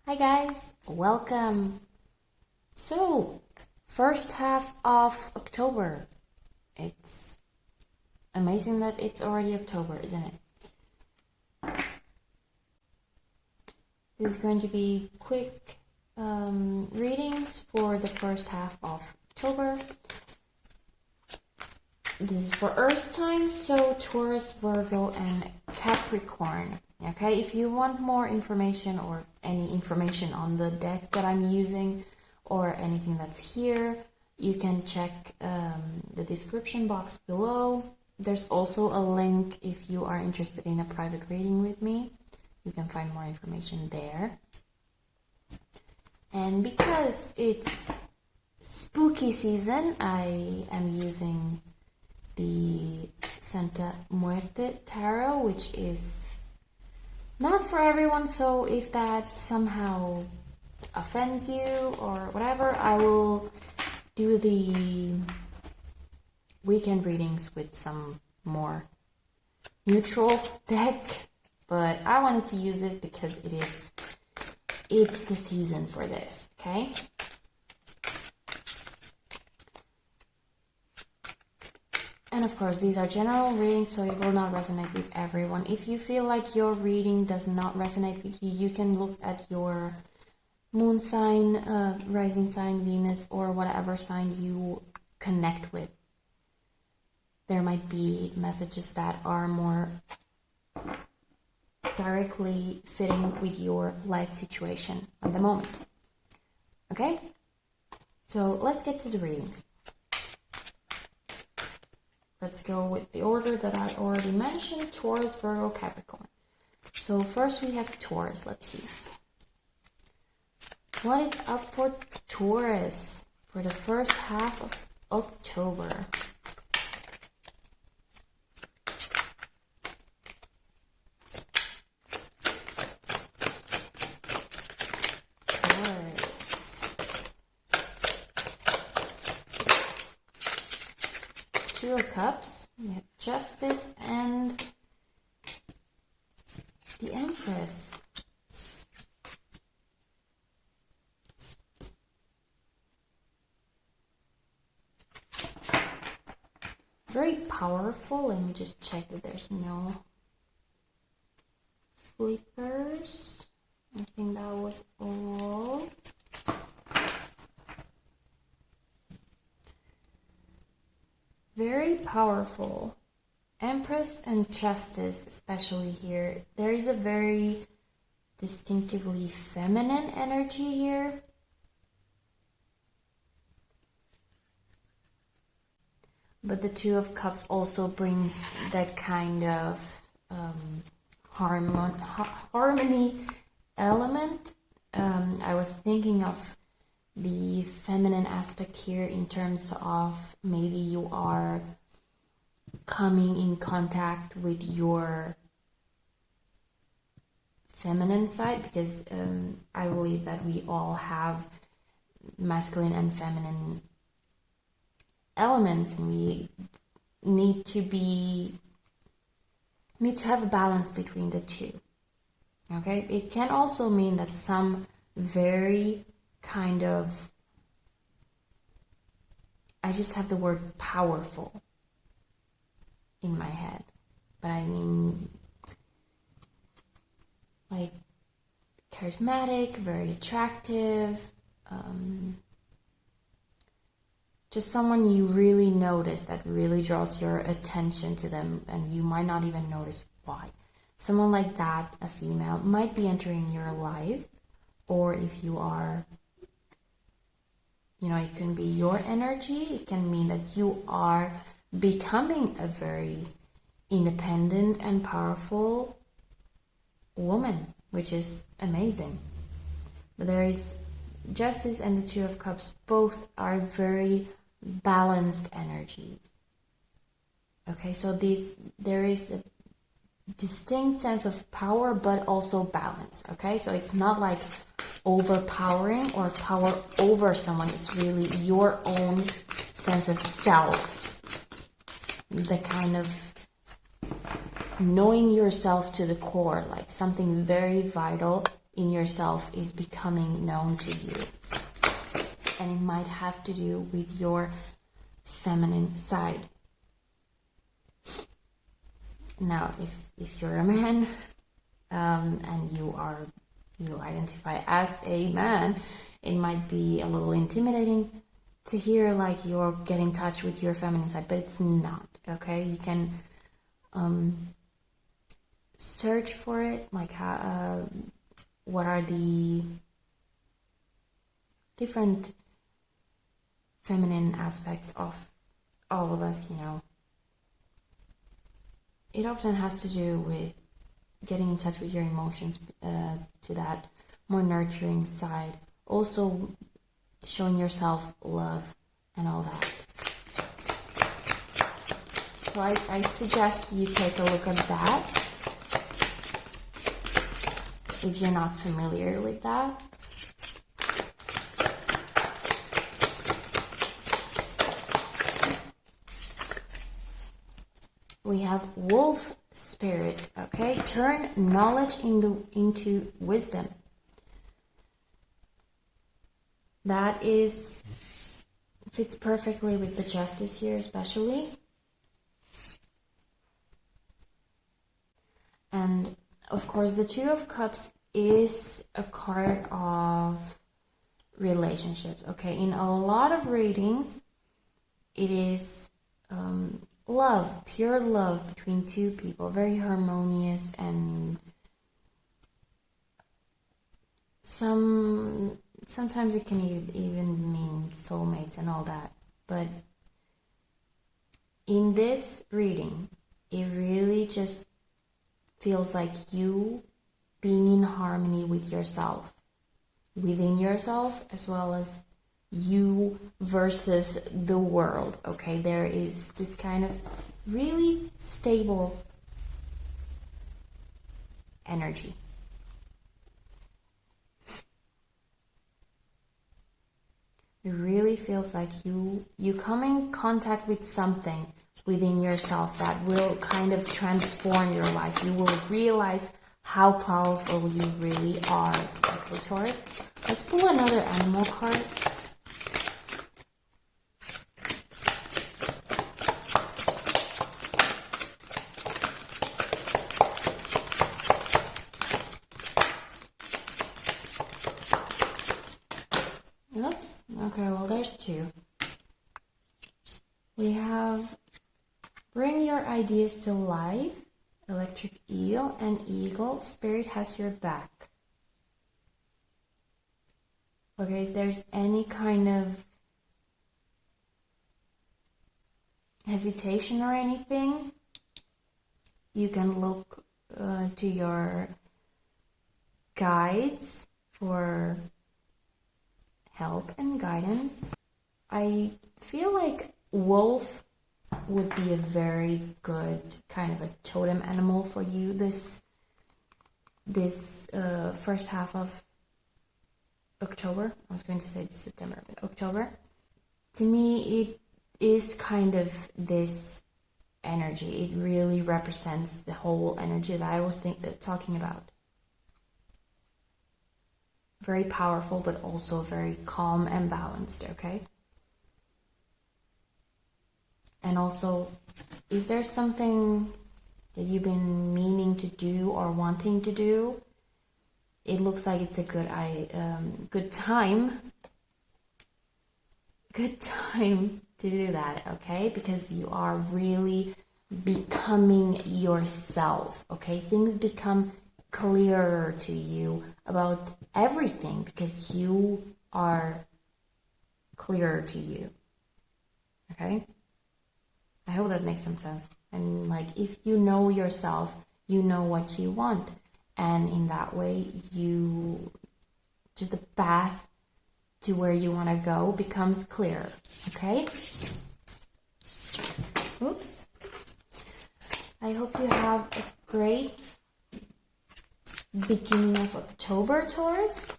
Hi guys, welcome. So, first half of October. It's amazing that it's already October, isn't it? This is going to be quick readings for the first half of October. This is for Earth signs, so Taurus, Virgo, and Capricorn. Okay, if you want more information or any information on the deck that I'm using or anything that's here, you can check the description box below. There's also a link if you are interested in a private reading with me. You can find more information there. And because it's spooky season, I am using the Santa Muerte Tarot, which is not for everyone, so if that somehow offends you or whatever, I will do the weekend readings with some more neutral deck, but I wanted to use this because it's the season for this, okay? And of course, these are general readings, so it will not resonate with everyone. If you feel like your reading does not resonate with you, you can look at your moon sign, rising sign, Venus, or whatever sign you connect with. There might be messages that are more directly fitting with your life situation at the moment. Okay? So let's get to the readings. Let's go with the order that I already mentioned, Taurus, Virgo, Capricorn. So first we have Taurus. Let's see. What is up for Taurus for the first half of October? Two of Cups, we have Justice, and the Empress. Very powerful. Let me just check that there's no flippers. I think that was all. Very powerful. Empress and Justice, especially here. There is a very distinctively feminine energy here. But the Two of Cups also brings that kind of harmony element. I was thinking of the feminine aspect here in terms of maybe you are coming in contact with your feminine side, because I believe that we all have masculine and feminine elements, and we need to have a balance between the two. Okay, it can also mean that some very kind of, I just have the word powerful in my head, but I mean like charismatic, very attractive, just someone you really notice that really draws your attention to them, and you might not even notice why. Someone like that, a female, might be entering your life, or if you are, it can be your energy. It can mean that you are becoming a very independent and powerful woman, which is amazing. But there is Justice and the Two of Cups. Both are very balanced energies. Okay, so there is a distinct sense of power, but also balance. Okay, so it's not like overpowering or power over someone. It's really your own sense of self, the kind of knowing yourself to the core, like something very vital in yourself is becoming known to you. And it might have to do with your feminine side. Now, if you're a man and you identify as a man, it might be a little intimidating to hear like you're getting in touch with your feminine side, but it's not, okay? You can search for it, like how, what are the different feminine aspects of all of us, you know. It often has to do with getting in touch with your emotions, to that more nurturing side. Also showing yourself love and all that. So I suggest you take a look at that if you're not familiar with that. We have wolf spirit, okay? Turn knowledge into wisdom. That fits perfectly with the justice here, especially. And of course, the Two of Cups is a card of relationships, okay? In a lot of readings, it is love, pure love between two people, very harmonious, and sometimes it can even mean soulmates and all that. But in this reading, it really just feels like you being in harmony with yourself, within yourself, as well as you versus the world, okay? There is this kind of really stable energy. It really feels like you come in contact with something within yourself that will kind of transform your life. You will realize how powerful you really are. Okay, Taurus. Let's pull another animal card. Oops. Okay, well, there's two. We have bring your ideas to life, electric eel, and eagle. Spirit has your back. Okay, if there's any kind of hesitation or anything, you can look to your guides for help and guidance. I feel like wolf would be a very good kind of a totem animal for you this first half of October. I was going to say September, but October. To me, it is kind of this energy. It really represents the whole energy that I was talking about. Very powerful, but also very calm and balanced, okay? And also, if there's something that you've been meaning to do or wanting to do, it looks like it's a good time to do that, okay? Because you are really becoming yourself, okay? Things become clearer to you about everything because you are clearer to you, okay? I hope that makes some sense. And like, if you know yourself, you know what you want. And in that way, just the path to where you want to go becomes clearer. Okay? Oops. I hope you have a great beginning of October, Taurus.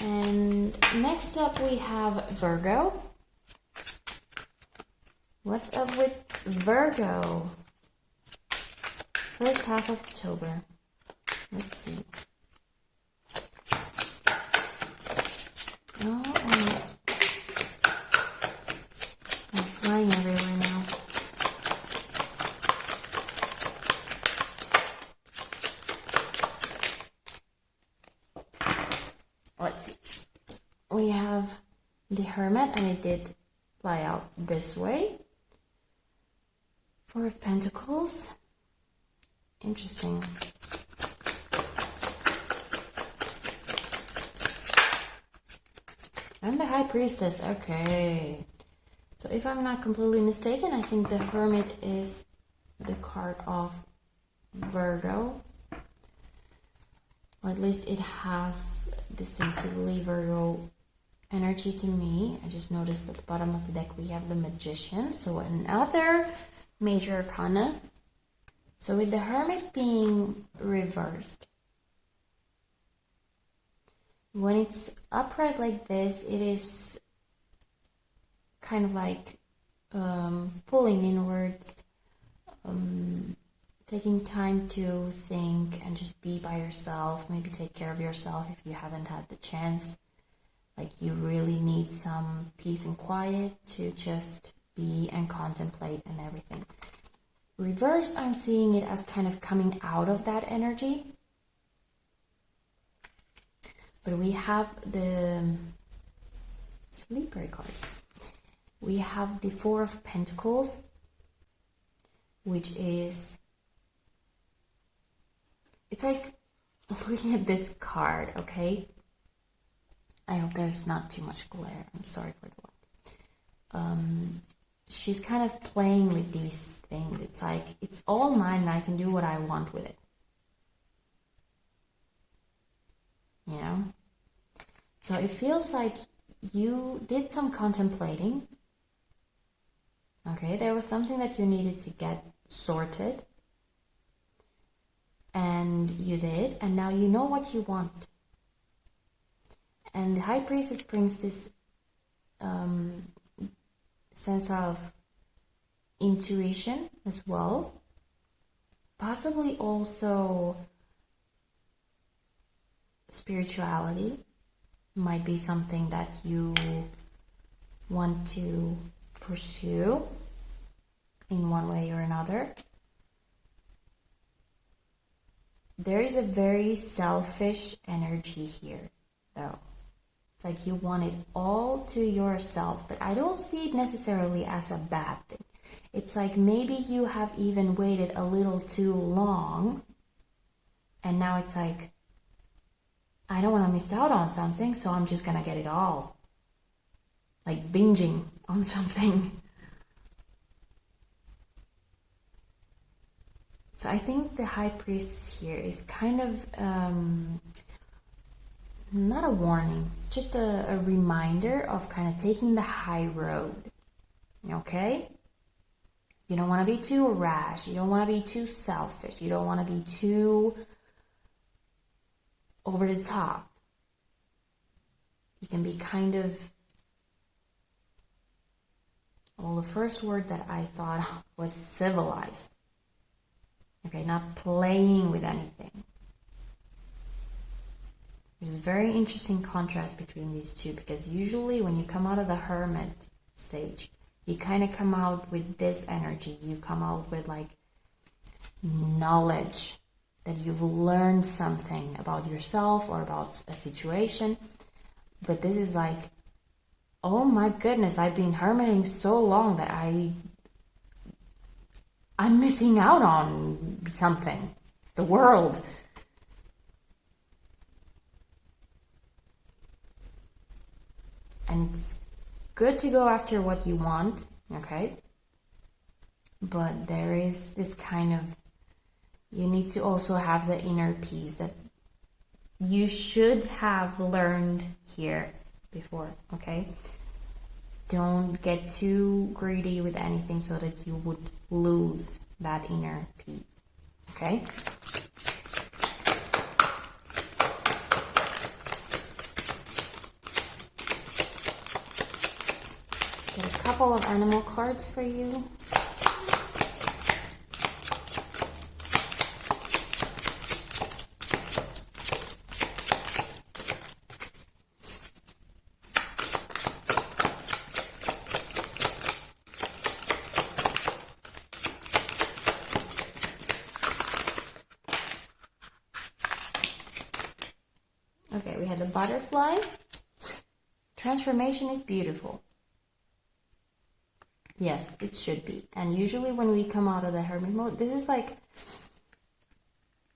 And next up we have Virgo. What's up with Virgo? first half of October. Let's see. Oh, I'm flying everywhere now. Let's see. We have the Hermit, and it did fly out this way. Four of Pentacles. Interesting. And the High Priestess. Okay. So if I'm not completely mistaken, I think the Hermit is the card of Virgo. Or at least it has distinctively Virgo energy to me. I just noticed at the bottom of the deck we have the Magician. So another major arcana. So with the Hermit being reversed, when it's upright like this, it is kind of like pulling inwards, taking time to think and just be by yourself, maybe take care of yourself if you haven't had the chance. Like you really need some peace and quiet to just be and contemplate and everything. Reversed, I'm seeing it as kind of coming out of that energy. But we have the sleeper card. We have the Four of Pentacles, which is, it's like looking at this card, okay? I hope there's not too much glare. I'm sorry for the light. She's kind of playing with these things. It's like, it's all mine and I can do what I want with it. You know? So it feels like you did some contemplating. Okay, there was something that you needed to get sorted. And you did, and now you know what you want. And the High Priestess brings this sense of intuition as well. Possibly also spirituality might be something that you want to pursue in one way or another. There is a very selfish energy here, though. It's like you want it all to yourself, but I don't see it necessarily as a bad thing. It's like maybe you have even waited a little too long, and now it's like, I don't want to miss out on something, so I'm just gonna get it all. Like binging on something. So I think the High Priestess here is kind of not a warning, just a reminder of kind of taking the high road. Okay? You don't want to be too rash. You don't want to be too selfish. You don't want to be too over the top. You can be kind of, well, the first word that I thought was civilized. Okay, not playing with anything. There's a very interesting contrast between these two, because usually when you come out of the Hermit stage, you kind of come out with this energy. You come out with like knowledge, that you've learned something about yourself or about a situation. But this is like, oh my goodness, I've been hermiting so long that I'm missing out on something. The world. And it's good to go after what you want, okay? But there is this kind of, you need to also have the inner peace that you should have learned here before, okay? Don't get too greedy with anything so that you would lose that inner peace, okay? Get a couple of animal cards for you. butterfly, transformation is beautiful. Yes, it should be. And usually when we come out of the hermit mode, this is like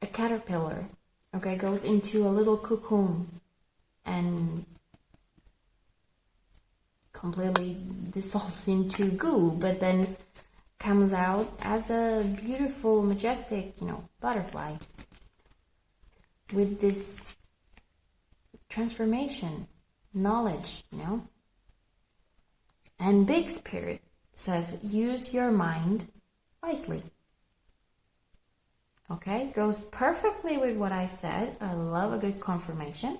a caterpillar, okay, goes into a little cocoon and completely dissolves into goo, but then comes out as a beautiful, majestic, butterfly with this transformation, knowledge, And Big Spirit says, use your mind wisely. Okay, goes perfectly with what I said. I love a good confirmation.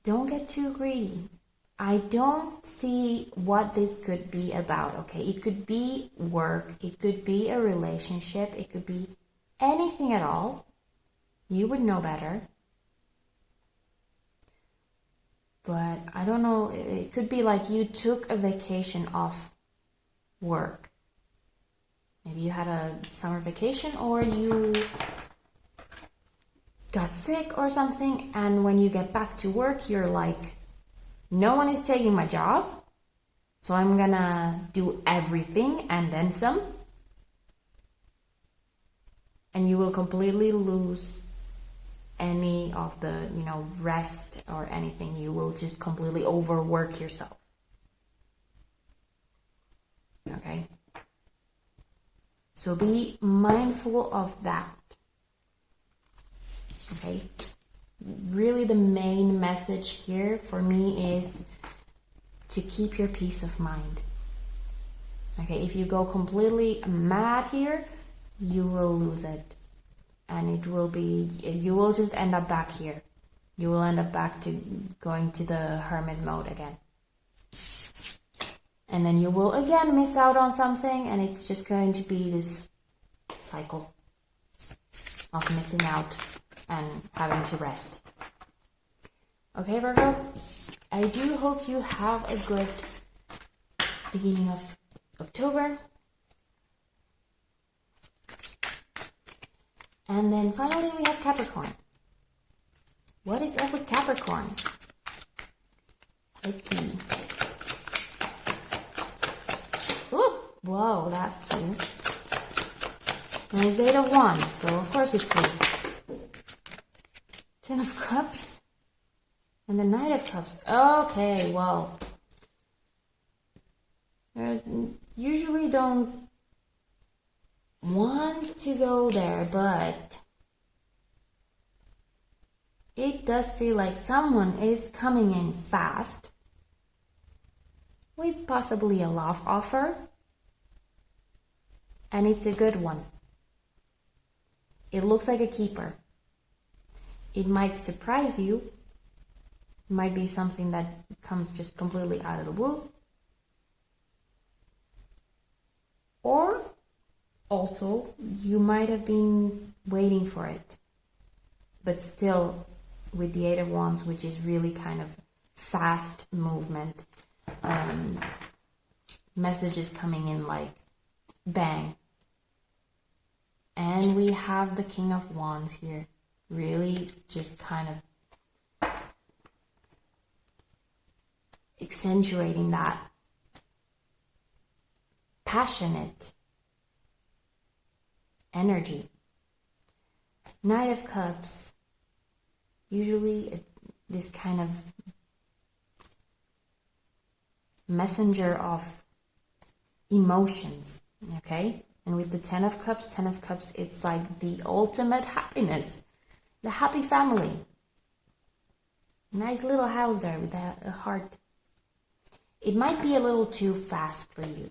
Don't get too greedy. I don't see what this could be about, okay? It could be work, it could be a relationship, it could be anything at all. You would know better. But I don't know, it could be like you took a vacation off work. Maybe you had a summer vacation, or you got sick or something, and when you get back to work, you're like, no one is taking my job, so I'm gonna do everything and then some. And you will completely lose any of the, rest or anything. You will just completely overwork yourself. Okay? So be mindful of that. Okay? Really the main message here for me is to keep your peace of mind. Okay, if you go completely mad here, you will lose it. And you will just end up back here. You will end up back to going to the hermit mode again. And then you will again miss out on something, and it's just going to be this cycle of missing out and having to rest. Okay, Virgo? I do hope you have a good beginning of October. And then finally we have Capricorn. What is up with Capricorn? Let's see. Ooh, whoa, that flew. And it's 8 of Wands, so of course it flew. 10 of Cups. And the Knight of Cups. Okay, well. I usually don't want to go there, but it does feel like someone is coming in fast with possibly a love offer, and it's a good one. It looks like a keeper. It might surprise you. It might be something that comes just completely out of the blue. Or also, you might have been waiting for it, but still with the 8 of Wands, which is really kind of fast movement, messages coming in like bang. And we have the King of Wands here, really just kind of accentuating that passionate energy. Knight of Cups, usually this kind of messenger of emotions, okay? And with the 10 of Cups, it's like the ultimate happiness, the happy family. Nice little house there with a heart. It might be a little too fast for you,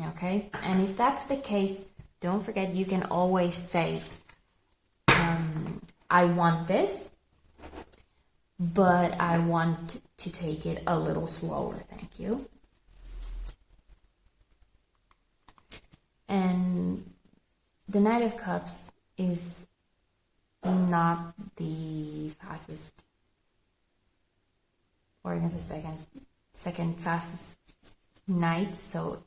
okay? And if that's the case, don't forget you can always say, I want this, but I want to take it a little slower, thank you. And the Knight of Cups is not the fastest, or even the second fastest knight, so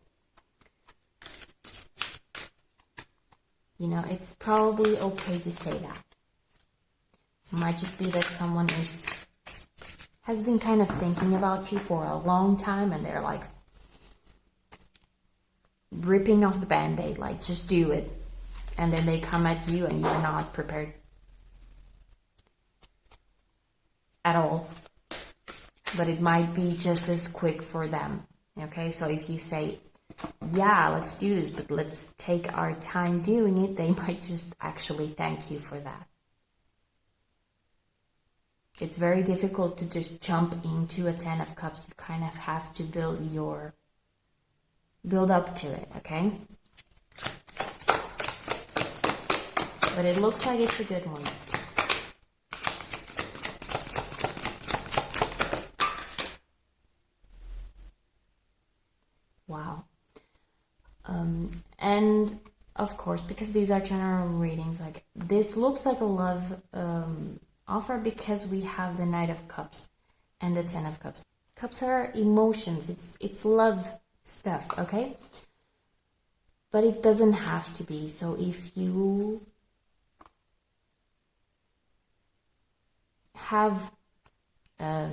You know, it's probably okay to say that. Might just be that someone has been kind of thinking about you for a long time, and they're like ripping off the band-aid, like just do it. And then they come at you and you're not prepared at all. But it might be just as quick for them. Okay, so if you say, yeah, let's do this, but let's take our time doing it, they might just actually thank you for that. It's very difficult to just jump into a 10 of Cups. You kind of have to build up to it, okay? But it looks like it's a good one. Wow. And of course, because these are general readings, like this looks like a love offer because we have the Knight of Cups and the 10 of Cups. Cups are emotions. It's love stuff, okay? But it doesn't have to be. So if you have a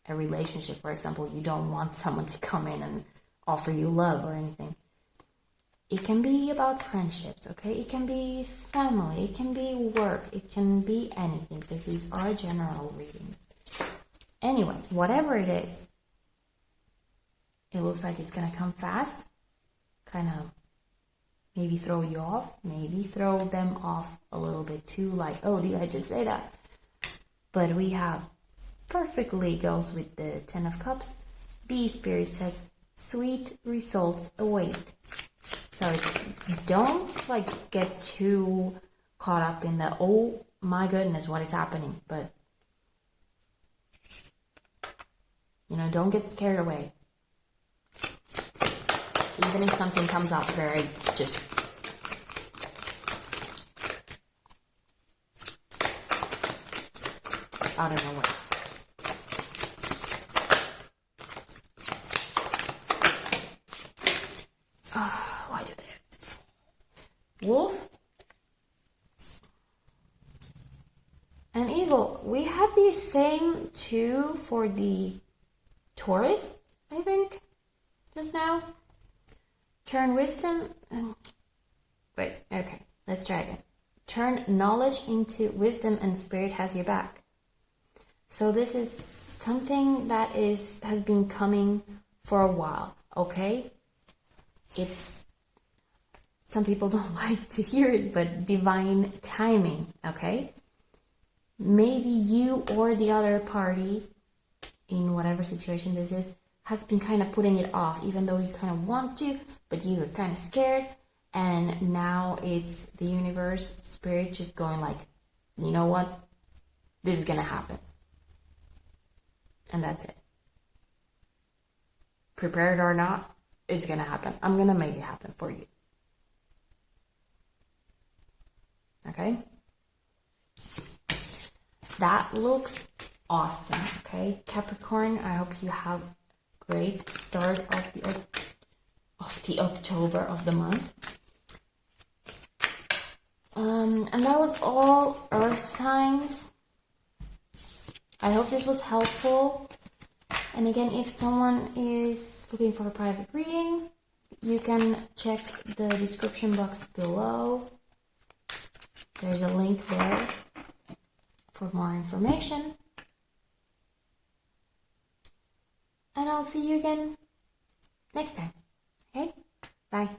relationship, for example, you don't want someone to come in and offer you love or anything. It can be about friendships, okay? It can be family, it can be work, it can be anything, because these are general readings. Anyway, whatever it is, it looks like it's gonna come fast, kind of maybe throw you off, maybe throw them off a little bit too, like, oh, did I just say that? But we have perfectly goes with the 10 of Cups. B Spirit says, sweet results await. So don't like get too caught up in the, oh my goodness, what is happening? But, you know, don't get scared away. Even if something comes up very just out of nowhere. Why do they have Wolf and Eagle? We had the same two for the Taurus, I think, just now. Turn wisdom and... Wait, okay, let's try again. Turn knowledge into wisdom and spirit has your back. So this is something that has been coming for a while, okay? It's, some people don't like to hear it, but divine timing, okay? Maybe you or the other party, in whatever situation this is, has been kind of putting it off, even though you kind of want to, but you are kind of scared, and now it's the universe, spirit just going like, you know what? This is gonna happen. And that's it. Prepared or not, it's gonna happen. I'm gonna make it happen for you. Okay? That looks awesome, okay? Capricorn, I hope you have a great start of the October of the month. And that was all Earth signs. I hope this was helpful. And again, if someone is looking for a private reading, you can check the description box below. There's a link there for more information. And I'll see you again next time. Okay? Bye.